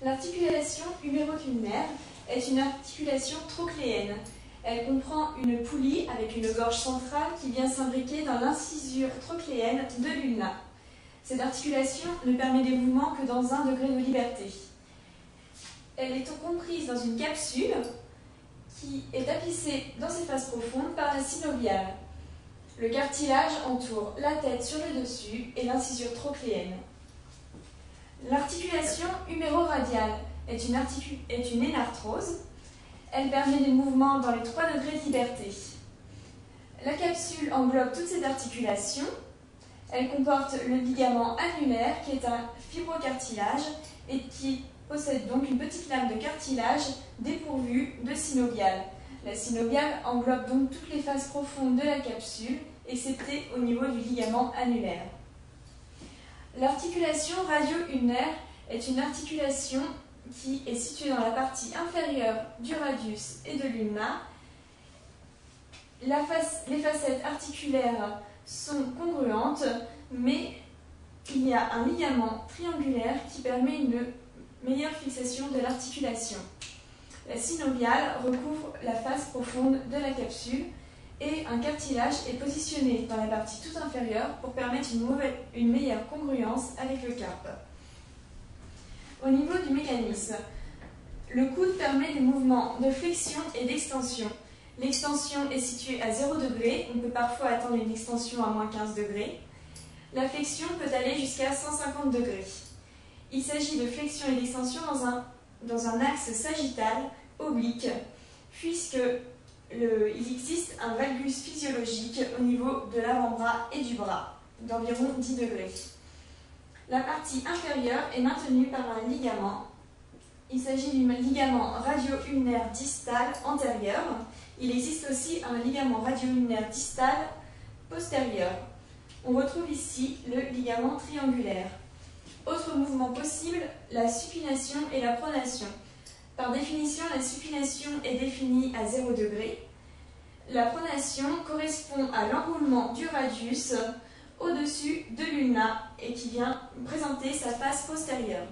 L'articulation huméroculaire est une articulation trochléenne. Elle comprend une poulie avec une gorge centrale qui vient s'imbriquer dans l'incisure trochléenne de l'ulna. Cette articulation ne permet des mouvements que dans un degré de liberté. Elle est comprise dans une capsule qui est tapissée dans ses faces profondes par la synoviale. Le cartilage entoure la tête sur le dessus et l'incisure trochléenne. L'articulation huméroradiale est une énarthrose. Elle permet des mouvements dans les 3 degrés de liberté. La capsule englobe toute cette articulation. Elle comporte le ligament annulaire qui est un fibrocartilage et qui possède donc une petite lame de cartilage dépourvue de synoviale. La synoviale englobe donc toutes les faces profondes de la capsule, excepté au niveau du ligament annulaire. L'articulation radio-ulnaire est une articulation qui est située dans la partie inférieure du radius et de l'ulna. Les facettes articulaires sont congruentes, mais il y a un ligament triangulaire qui permet une meilleure fixation de l'articulation. La synoviale recouvre la face profonde de la capsule et un cartilage est positionné dans la partie toute inférieure pour permettre une meilleure congruence avec le carpe. Au niveau du mécanisme, le coude permet des mouvements de flexion et d'extension. L'extension est située à 0 degré, on peut parfois atteindre une extension à moins 15 degrés. La flexion peut aller jusqu'à 150 degrés. Il s'agit de flexion et d'extension dans un axe sagittal oblique, puisque il existe un valgus physiologique au niveau de l'avant-bras et du bras, d'environ 10 degrés. La partie inférieure est maintenue par un ligament. Il s'agit du ligament radio-ulnaire distal antérieur. Il existe aussi un ligament radio-ulnaire distal postérieur. On retrouve ici le ligament triangulaire. Autre mouvement possible, la supination et la pronation. Par définition, la supination est définie à 0 degré. La pronation correspond à l'enroulement du radius au-dessus de l'ulna et qui vient présenter sa face postérieure.